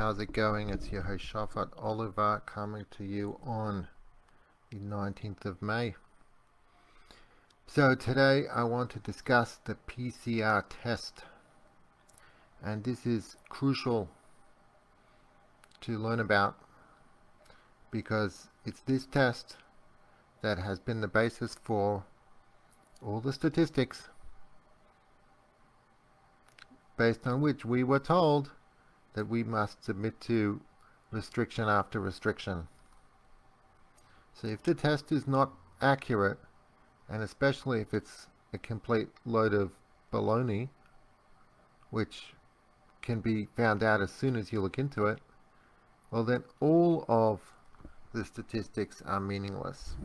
how's it going? It's your host Shafat Oliver coming to you on the 19th of May. So today I want to discuss the PCR test, and this is crucial to learn about because it's this test that has been the basis for all the statistics based on which we were told that we must submit to restriction after restriction. So if the test is not accurate, and especially if it's a complete load of baloney, which can be found out as soon as you look into it, well then all of the statistics are meaningless.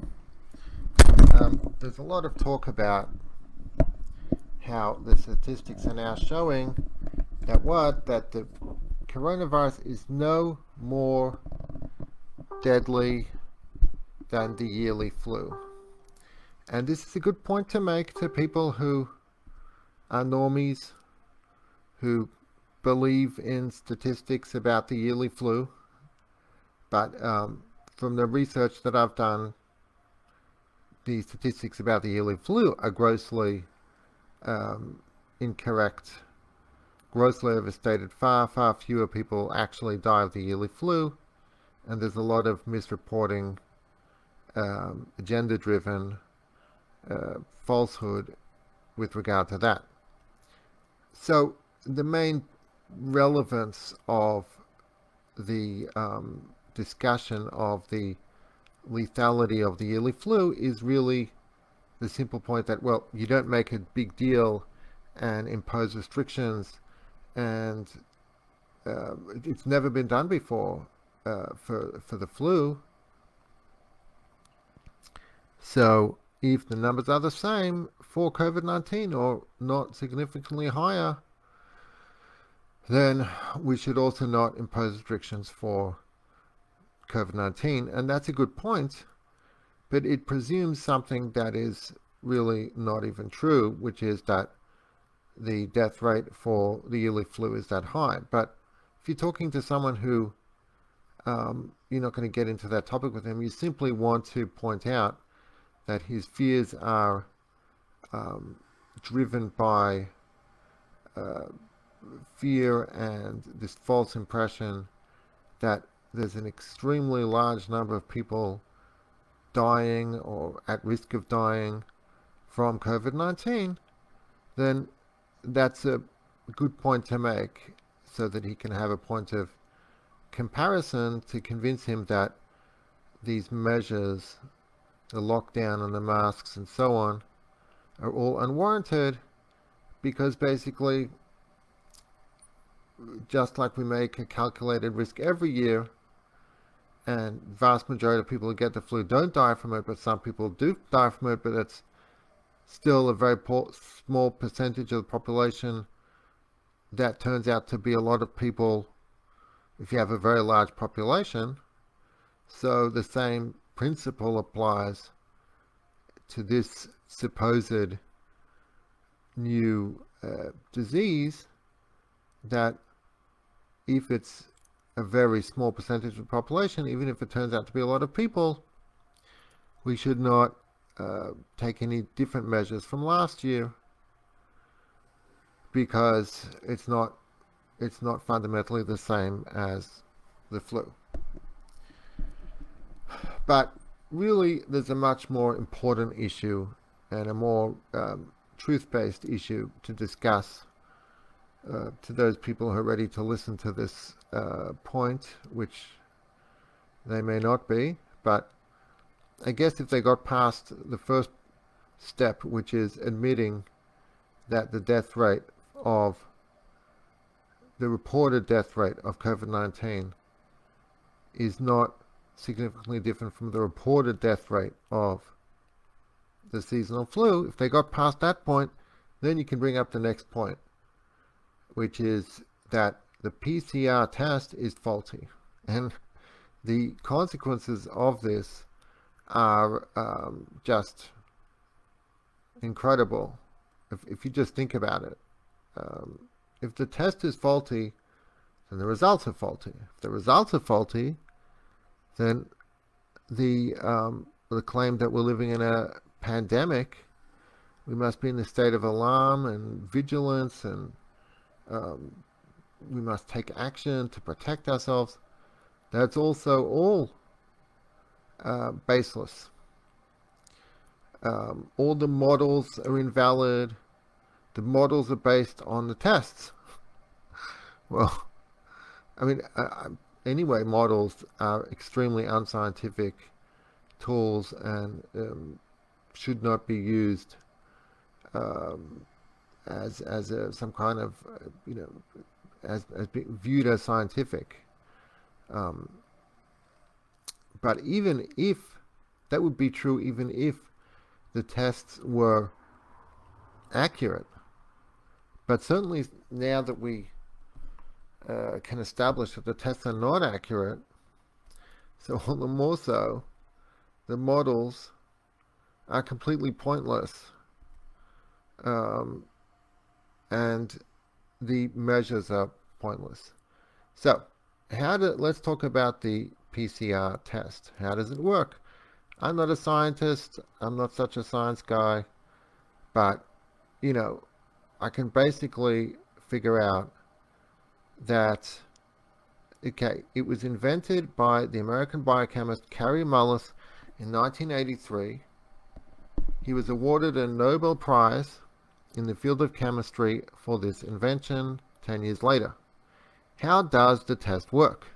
There's a lot of talk about how the statistics are now showing that the coronavirus is no more deadly than the yearly flu. And this is a good point to make to people who are normies, who believe in statistics about the yearly flu. But from the research that I've done, the statistics about the yearly flu are grossly incorrect, grossly overstated. Far fewer people actually die of the yearly flu, and there's a lot of misreporting, agenda-driven falsehood with regard to that. So the main relevance of the discussion of the lethality of the yearly flu is really the simple point that, well, you don't make a big deal and impose restrictions, and it's never been done before for the flu. So if the numbers are the same for COVID-19 or not significantly higher, then we should also not impose restrictions for COVID-19. And that's a good point, but it presumes something that is really not even true, which is that the death rate for the yearly flu is that high. But if you're talking to someone who you're not going to get into that topic with him, you simply want to point out that his fears are driven by fear and this false impression that there's an extremely large number of people dying or at risk of dying from COVID-19, then that's a good point to make so that he can have a point of comparison to convince him that these measures, the lockdown and the masks and so on, are all unwarranted, because basically, just like we make a calculated risk every year, and vast majority of people who get the flu don't die from it, but some people do die from it, but it's still a very small percentage of the population. That turns out to be a lot of people if you have a very large population. So the same principle applies to this supposed new disease, that if it's a very small percentage of the population, even if it turns out to be a lot of people, we should not take any different measures from last year, because it's not fundamentally the same as the flu. But really, there's a much more important issue and a more truth-based issue to discuss to those people who are ready to listen to this point, which they may not be. But I guess if they got past the first step, which is admitting that the reported death rate of COVID-19 is not significantly different from the reported death rate of the seasonal flu, if they got past that point, then you can bring up the next point, which is that the PCR test is faulty. And the consequences of this are just incredible if you just think about it. If the test is faulty, then the results are faulty. If the results are faulty, then the claim that we're living in a pandemic, we must be in a state of alarm and vigilance, and we must take action to protect ourselves, that's also all baseless. All the models are invalid. The models are based on the tests. Well, I mean, anyway, models are extremely unscientific tools and should not be used as some kind of as being viewed as scientific. But even if that would be true, even if the tests were accurate, but certainly now that we can establish that the tests are not accurate, so all the more so, the models are completely pointless, and the measures are pointless. So, let's talk about the PCR test. How does it work? I'm not a scientist. I'm not such a science guy, but I can basically figure out that, okay, it was invented by the American biochemist Kary Mullis in 1983. He was awarded a Nobel Prize in the field of chemistry for this invention 10 years later. How does the test work?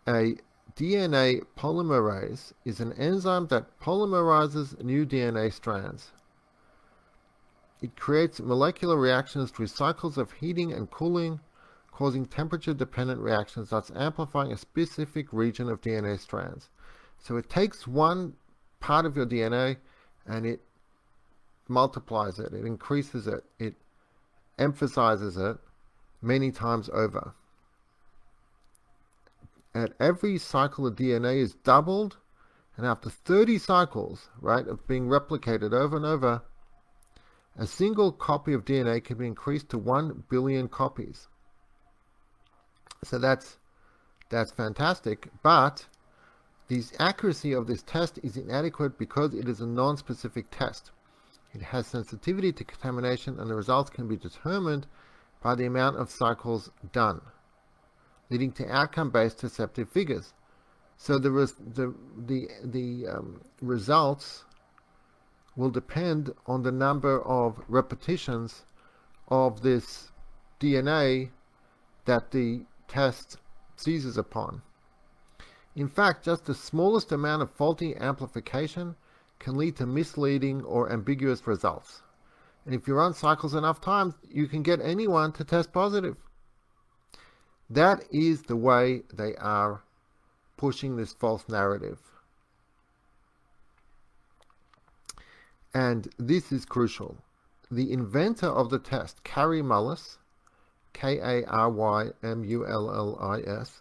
A DNA polymerase is an enzyme that polymerizes new DNA strands. It creates molecular reactions through cycles of heating and cooling, causing temperature-dependent reactions, thus amplifying a specific region of DNA strands. So it takes one part of your DNA and it multiplies it, it increases it, it emphasizes it many times over. At every cycle of DNA is doubled, and after 30 cycles, right, of being replicated over and over, a single copy of DNA can be increased to 1 billion copies. So that's fantastic, but the accuracy of this test is inadequate because it is a non-specific test. It has sensitivity to contamination, and the results can be determined by the amount of cycles done, leading to outcome-based deceptive figures. So the results will depend on the number of repetitions of this DNA that the test seizes upon. In fact, just the smallest amount of faulty amplification can lead to misleading or ambiguous results. And if you run cycles enough times, you can get anyone to test positive. That is the way they are pushing this false narrative. And this is crucial. The inventor of the test, Kary Mullis, Karymullis,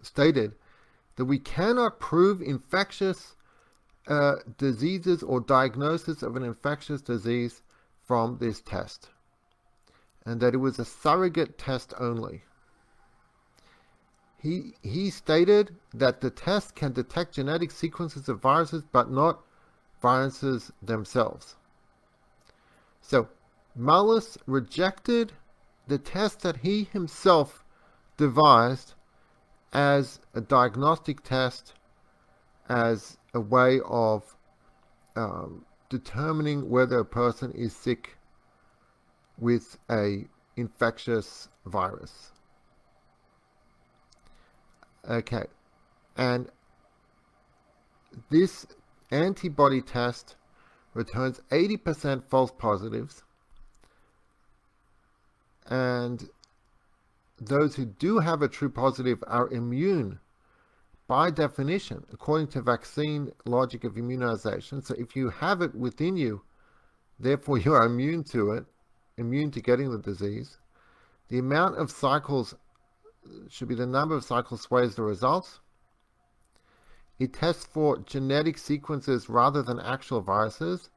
stated that we cannot prove infectious diseases or diagnosis of an infectious disease from this test, and that it was a surrogate test only. He stated that the test can detect genetic sequences of viruses, but not viruses themselves. So Mullis rejected the test that he himself devised as a diagnostic test, as a way of determining whether a person is sick with a infectious virus. Okay, and this antibody test returns 80% false positives, and those who do have a true positive are immune by definition, according to vaccine logic of immunization. So if you have it within you, therefore you are immune to it, immune to getting the disease. The amount of cycles should be the number of cycles sways the results. It tests for genetic sequences rather than actual viruses.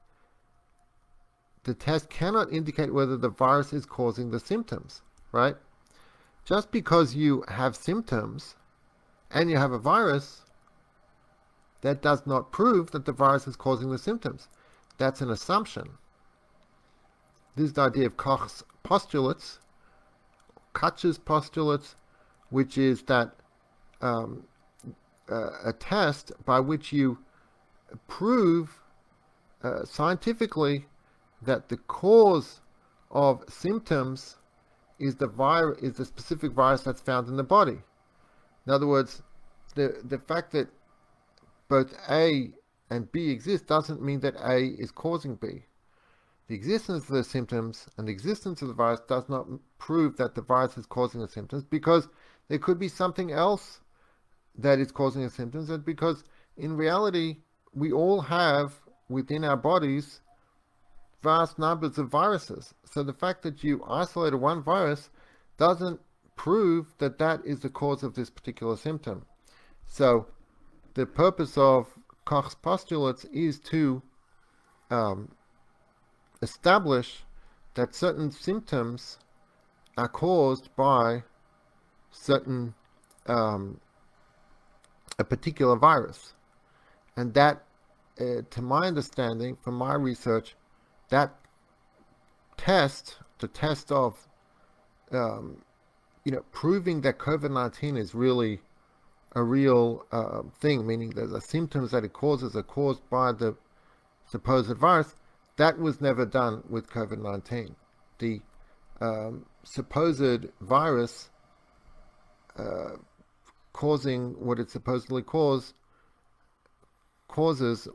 The test cannot indicate whether the virus is causing the symptoms, right? just because you have symptoms and you have a virus, that does not prove that the virus is causing the symptoms. That's an assumption. This is the idea of Koch's postulates, Koch's postulates, which is that a test by which you prove scientifically that the cause of symptoms is the specific virus that's found in the body. In other words, the fact that both A and B exist doesn't mean that A is causing B. The existence of the symptoms and the existence of the virus does not prove that the virus is causing the symptoms, because there could be something else that is causing the symptoms, and because in reality we all have within our bodies vast numbers of viruses. So the fact that you isolated one virus doesn't prove that that is the cause of this particular symptom. So the purpose of Koch's postulates is to establish that certain symptoms are caused by certain a particular virus, and that to my understanding from my research, that the test of proving that COVID-19 is really a real thing, meaning that the symptoms that it causes are caused by the supposed virus, that was never done with COVID-19. The supposed virus causing what it supposedly causes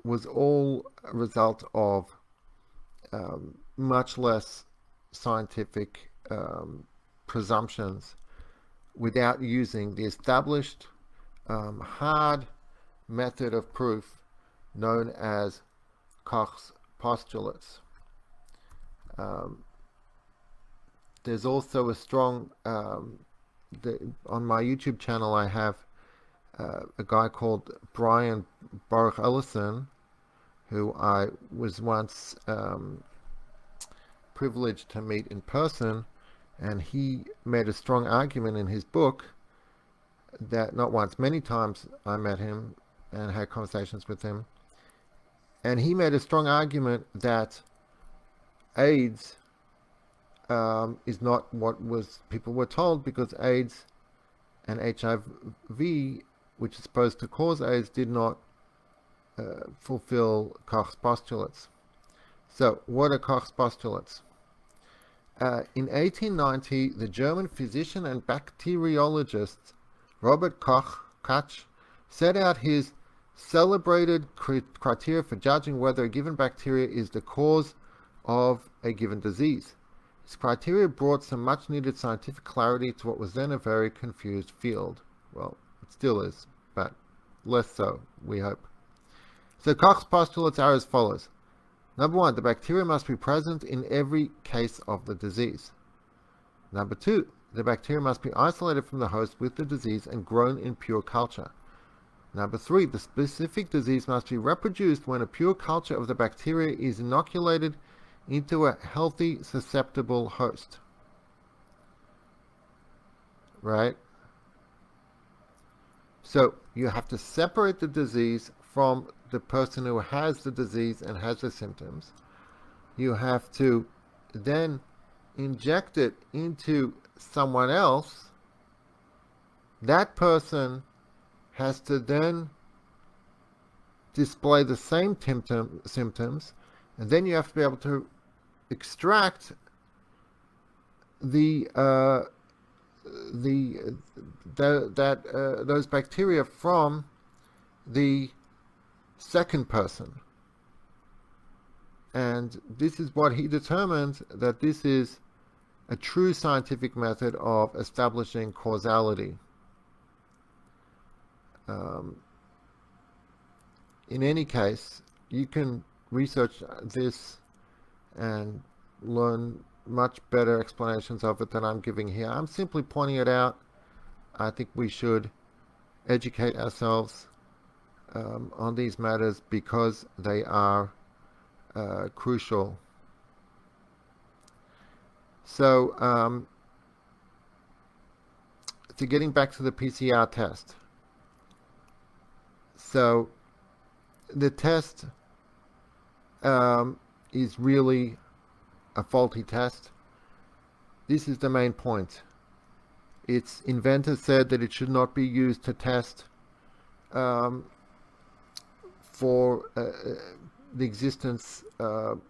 was all a result of much less scientific presumptions, without using the established hard method of proof known as Koch's postulates. There's also a strong on my YouTube channel I have a guy called Brian Baruch Ellison, who I was once privileged to meet in person, and he made a strong argument in his book that, not once, many times I met him and had conversations with him, and he made a strong argument that AIDS is not what people were told, because AIDS and HIV, which is supposed to cause AIDS, did not fulfill Koch's postulates. So, what are Koch's postulates? In 1890, the German physician and bacteriologist Robert Koch set out his celebrated criteria for judging whether a given bacteria is the cause of a given disease. His criteria brought some much-needed scientific clarity to what was then a very confused field. Well, it still is, but less so, we hope. So Koch's postulates are as follows. Number 1, the bacteria must be present in every case of the disease. Number 2, the bacteria must be isolated from the host with the disease and grown in pure culture. Number 3, the specific disease must be reproduced when a pure culture of the bacteria is inoculated into a healthy, susceptible host. Right? So you have to separate the disease from the person who has the disease and has the symptoms. You have to then inject it into someone else. That person has to then display the same symptoms, and then you have to be able to extract those bacteria from the second person. And this is what he determined, that this is a true scientific method of establishing causality. In any case, you can research this and learn much better explanations of it than I'm giving here. I'm simply pointing it out. I think we should educate ourselves on these matters because they are crucial. So to getting back to the PCR test. So the test is really a faulty test. This is the main point. Its inventor said that it should not be used to test for the existence, of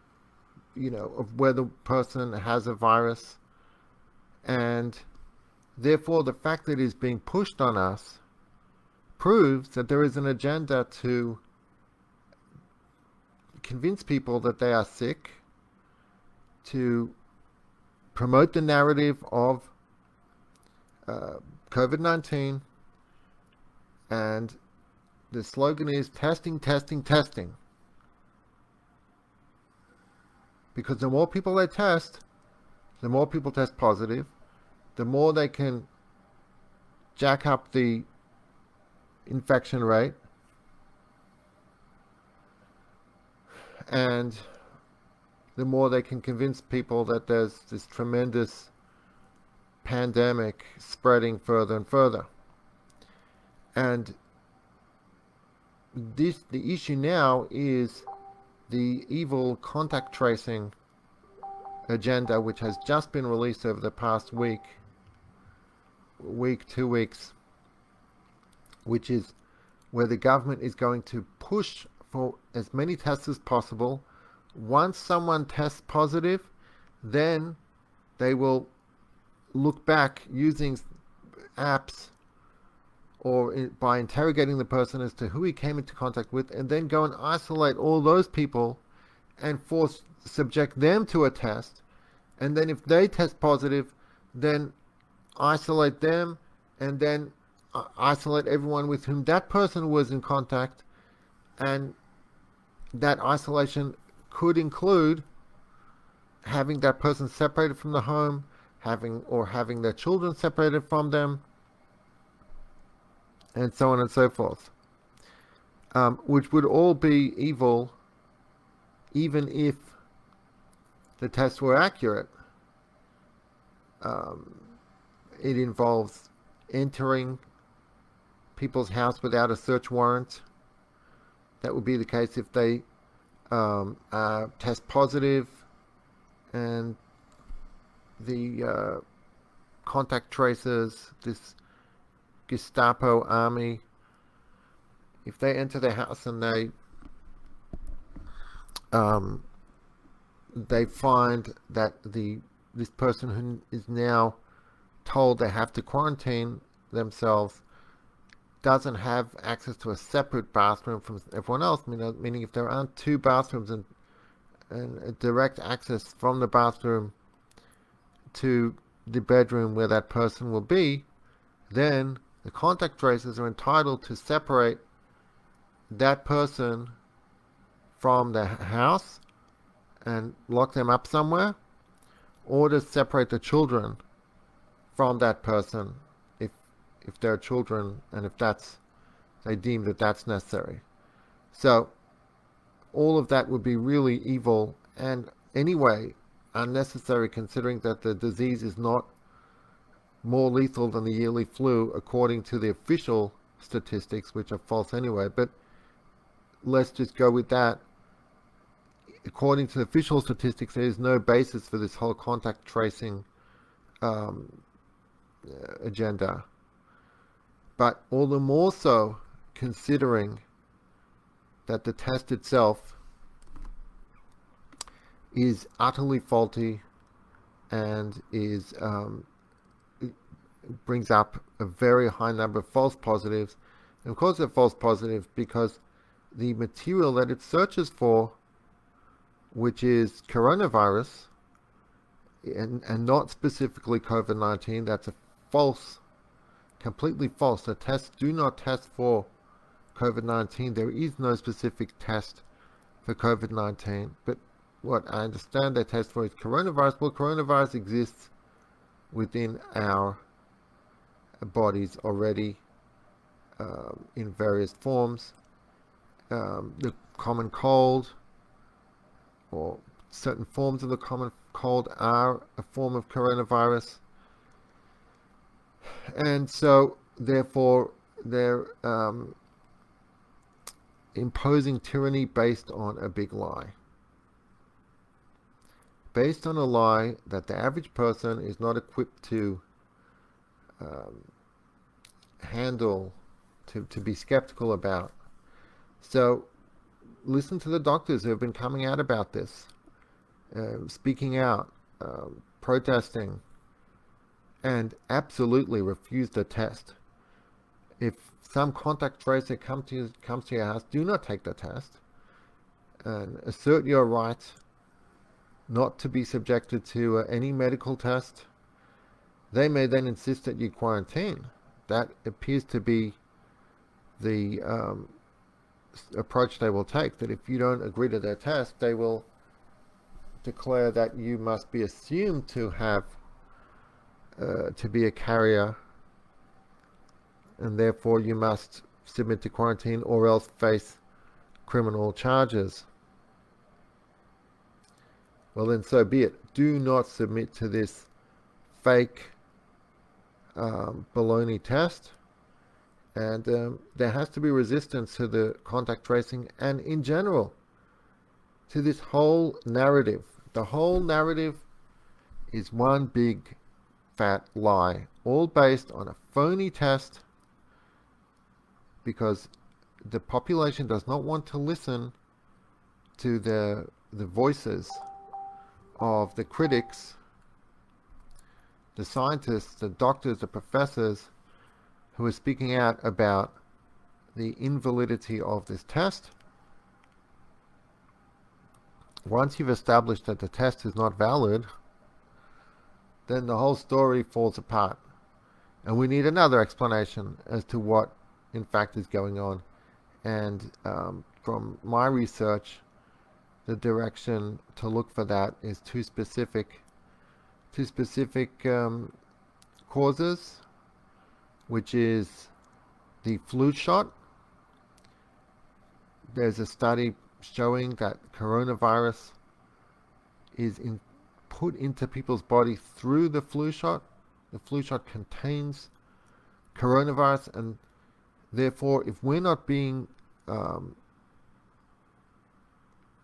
whether the person has a virus, and therefore the fact that it is being pushed on us proves that there is an agenda to convince people that they are sick, to promote the narrative of COVID-19, and the slogan is testing, testing, testing. Because the more people they test, the more people test positive, the more they can jack up the infection rate, and the more they can convince people that there's this tremendous pandemic spreading further and further. And the issue now is the evil contact tracing agenda, which has just been released over the past week, 2 weeks, which is where the government is going to push for as many tests as possible. Once someone tests positive, then they will look back using apps or by interrogating the person as to who he came into contact with, and then go and isolate all those people and subject them to a test. And then if they test positive, then isolate them, and then isolate everyone with whom that person was in contact. And that isolation could include having that person separated from the home, having their children separated from them, and so on and so forth, which would all be evil, even if the tests were accurate. It involves entering people's house without a search warrant. That would be the case if they test positive, and the contact tracers, this Gestapo army, if they enter their house and they find that this person who is now told they have to quarantine themselves doesn't have access to a separate bathroom from everyone else, meaning if there aren't two bathrooms and a direct access from the bathroom to the bedroom where that person will be, then the contact tracers are entitled to separate that person from the house and lock them up somewhere, or to separate the children from that person if there are children, and if they deem that that's necessary. So all of that would be really evil, and anyway unnecessary, considering that the disease is not more lethal than the yearly flu according to the official statistics, which are false anyway. But let's just go with that. According to the official statistics, there is no basis for this whole contact tracing agenda. But all the more so considering that the test itself is utterly faulty and it brings up a very high number of false positives. And of course they're false positives because the material that it searches for, which is coronavirus and not specifically COVID-19, that's a false, completely false. The tests do not test for COVID-19. There is no specific test for COVID-19. But what I understand they test for is coronavirus. Well, coronavirus exists within our bodies already in various forms. The common cold, or certain forms of the common cold, are a form of coronavirus. And so, therefore, they're imposing tyranny based on a big lie. Based on a lie that the average person is not equipped to um, handle, to be skeptical about. So, listen to the doctors who have been coming out about this, speaking out, protesting, and absolutely refuse the test. If some contact tracer comes to your house, do not take the test, and assert your right not to be subjected to any medical test. They may then insist that you quarantine. That appears to be the approach they will take, that if you don't agree to their test, they will declare that you must be assumed to have to be a carrier, and therefore you must submit to quarantine or else face criminal charges. Well, then so be it. Do not submit to this fake baloney test. And there has to be resistance to the contact tracing and in general to this whole narrative. The whole narrative is one big fat lie, all based on a phony test, because the population does not want to listen to the voices of the critics, the scientists, the doctors, the professors who are speaking out about the invalidity of this test. Once you've established that the test is not valid, then the whole story falls apart. And we need another explanation as to what in fact is going on. And from my research, the direction to look for that is two specific causes, which is the flu shot. There's a study showing that coronavirus is put into people's body through the flu shot. The flu shot contains coronavirus, and therefore, if we're not being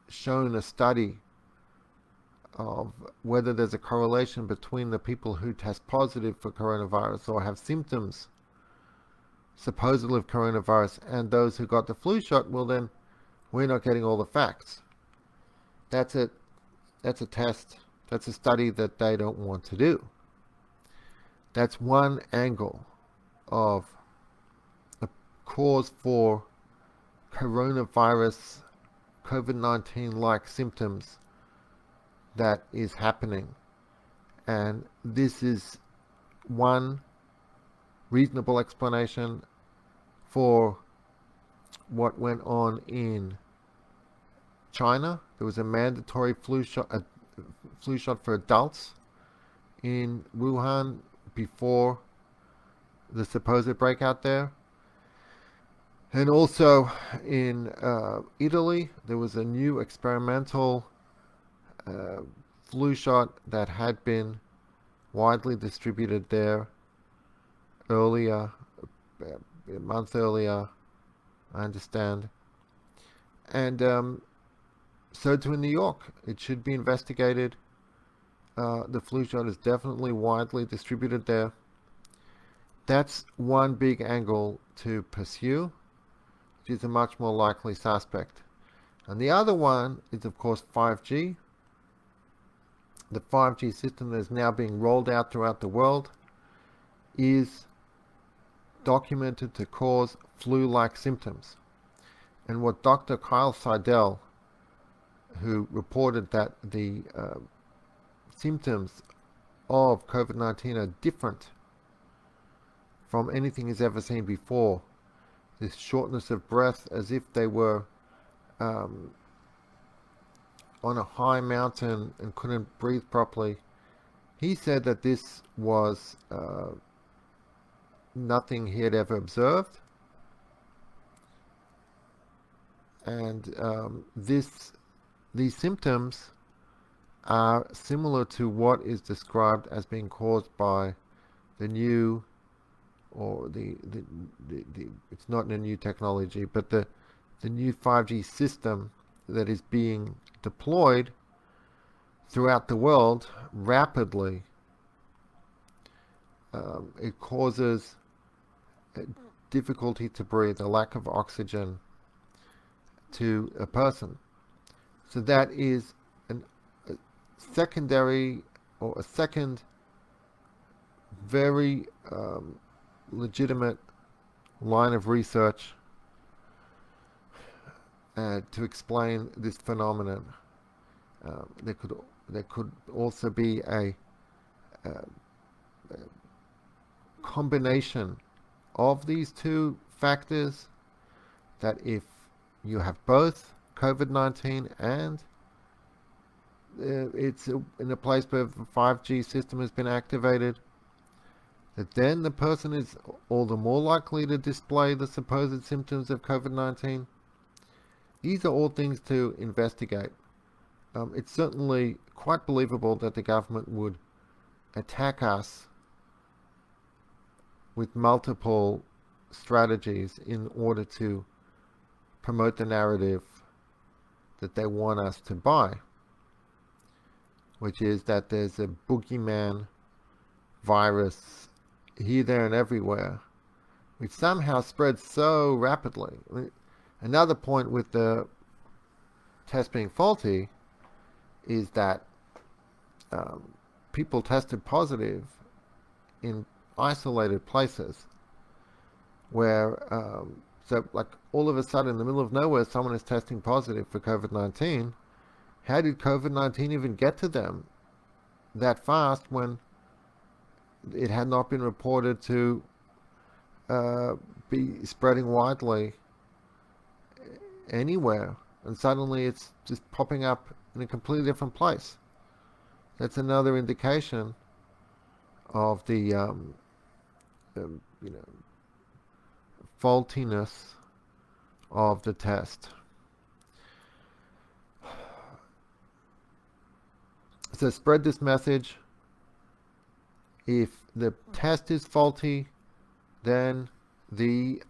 shown a study of whether there's a correlation between the people who test positive for coronavirus or have symptoms supposedly of coronavirus and those who got the flu shot, well then we're not getting all the facts. That's a test. That's a study that they don't want to do. That's one angle of the cause for coronavirus, COVID-19-like symptoms that is happening. And this is one reasonable explanation for what went on in China. There was a mandatory flu shot for adults in Wuhan before the supposed breakout there. And also in Italy, there was a new experimental flu shot that had been widely distributed there earlier, a month earlier, I understand. And so too in New York. It should be investigated. The flu shot is definitely widely distributed there. That's one big angle to pursue, which is a much more likely suspect. And the other one is, of course, 5G. The 5G system that is now being rolled out throughout the world is documented to cause flu-like symptoms. And what Dr. Kyle Seidel, who reported that the symptoms of COVID-19 are different from anything he's ever seen before, this shortness of breath as if they were on a high mountain and couldn't breathe properly. He said that this was nothing he had ever observed, and these symptoms are similar to what is described as being caused by the new or the it's not a new technology, but the new 5G system that is being deployed throughout the world rapidly, it causes difficulty to breathe, a lack of oxygen to a person. So that is a secondary or a second very legitimate line of research to explain this phenomenon. There could also be a combination of these two factors, that if you have both COVID-19 and it's in a place where the 5G system has been activated, that then the person is all the more likely to display the supposed symptoms of COVID-19. These are all things to investigate. It's certainly quite believable that the government would attack us with multiple strategies in order to promote the narrative that they want us to buy, which is that there's a boogeyman virus here, there, and everywhere, which somehow spreads so rapidly. I mean, another point with the test being faulty is that people tested positive in isolated places where, so like all of a sudden in the middle of nowhere, someone is testing positive for COVID-19. How did COVID-19 even get to them that fast when it had not been reported to be spreading widely anywhere? And suddenly it's just popping up in a completely different place. That's another indication of the faultiness of the test. So spread this message. If the test is faulty, then the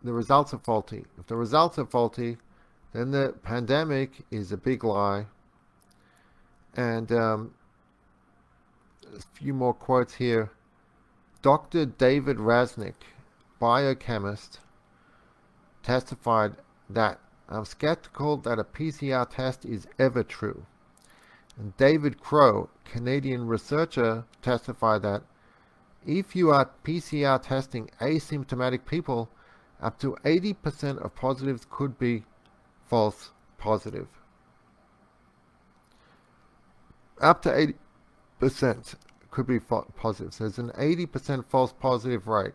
results are faulty. If the results are faulty, then the pandemic is a big lie. And a few more quotes here. Dr. David Raznick, biochemist, testified that I'm skeptical that a PCR test is ever true. And David Crow, Canadian researcher, testified that if you are PCR testing asymptomatic people, up to 80% of positives could be false positive. Up to 80% could be positive. So there's an 80% false positive rate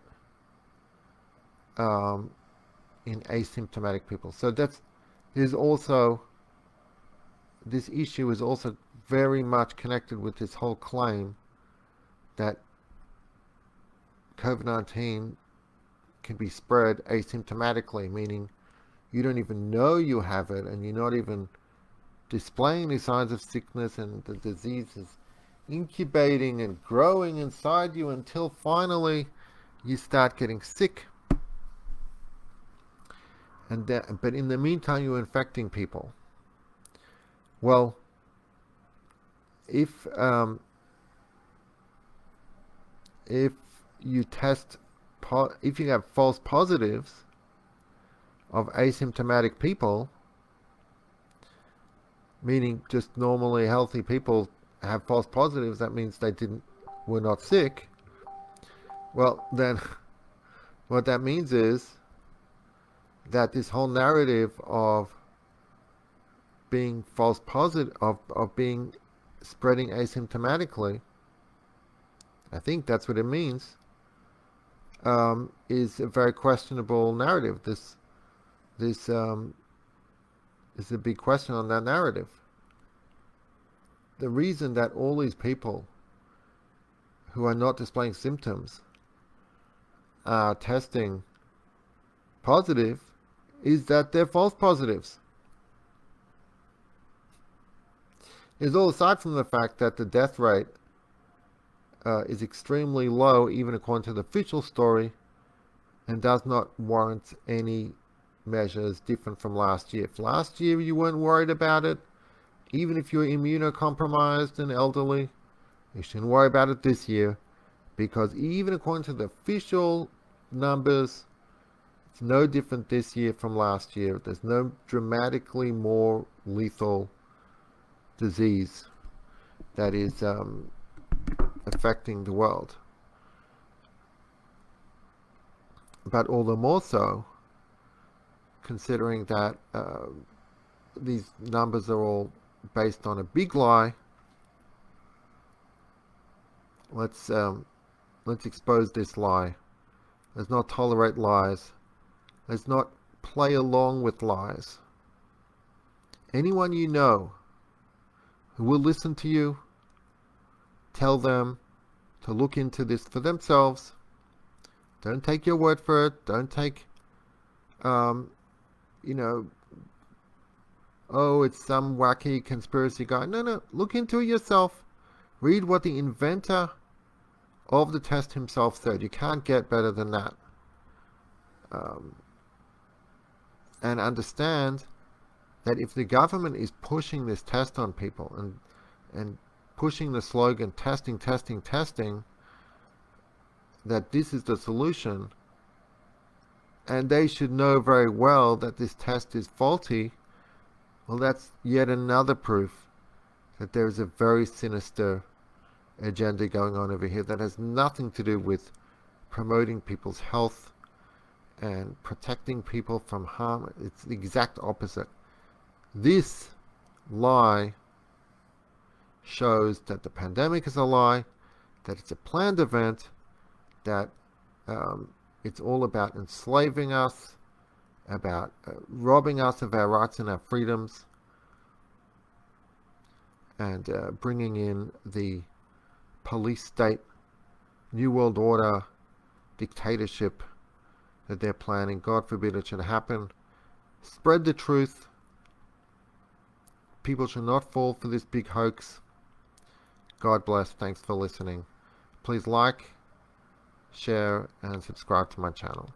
in asymptomatic people. So there's also, this issue is also very much connected with this whole claim that COVID-19 can be spread asymptomatically, meaning you don't even know you have it and you're not even displaying any signs of sickness, and the disease is incubating and growing inside you until finally you start getting sick. But in the meantime, you're infecting people. Well, if you test, if you have false positives of asymptomatic people, meaning just normally healthy people have false positives, that means they were not sick. Well, then what that means is that this whole narrative of being false positive, of being spreading asymptomatically, I think that's what it means, is a very questionable narrative. This is a big question on that narrative. The reason that all these people who are not displaying symptoms are testing positive is that they're false positives. Is all aside from the fact that the death rate is extremely low, even according to the official story, and does not warrant any measures different from last year. If last year you weren't worried about it, even if you're immunocompromised and elderly, you shouldn't worry about it this year, because even according to the official numbers, it's no different this year from last year. There's no dramatically more lethal disease that is affecting the world. But all the more so, considering that these numbers are all based on a big lie. Let's expose this lie. Let's not tolerate lies. Let's not play along with lies. Anyone you know who will listen to you, tell them to look into this for themselves. Don't take your word for it. Don't take, oh, it's some wacky conspiracy guy. No, look into it yourself. Read what the inventor of the test himself said. You can't get better than that. And understand that if the government is pushing this test on people and pushing the slogan testing, that this is the solution, and they should know very well that this test is faulty, well, that's yet another proof that there is a very sinister agenda going on over here that has nothing to do with promoting people's health and protecting people from harm. It's the exact opposite. This lie shows that the pandemic is a lie, that it's a planned event, that it's all about enslaving us, about robbing us of our rights and our freedoms, and bringing in the police state, New World Order, dictatorship that they're planning. God forbid it should happen. Spread the truth. People should not fall for this big hoax. God bless. Thanks for listening. Please like, share, and subscribe to my channel.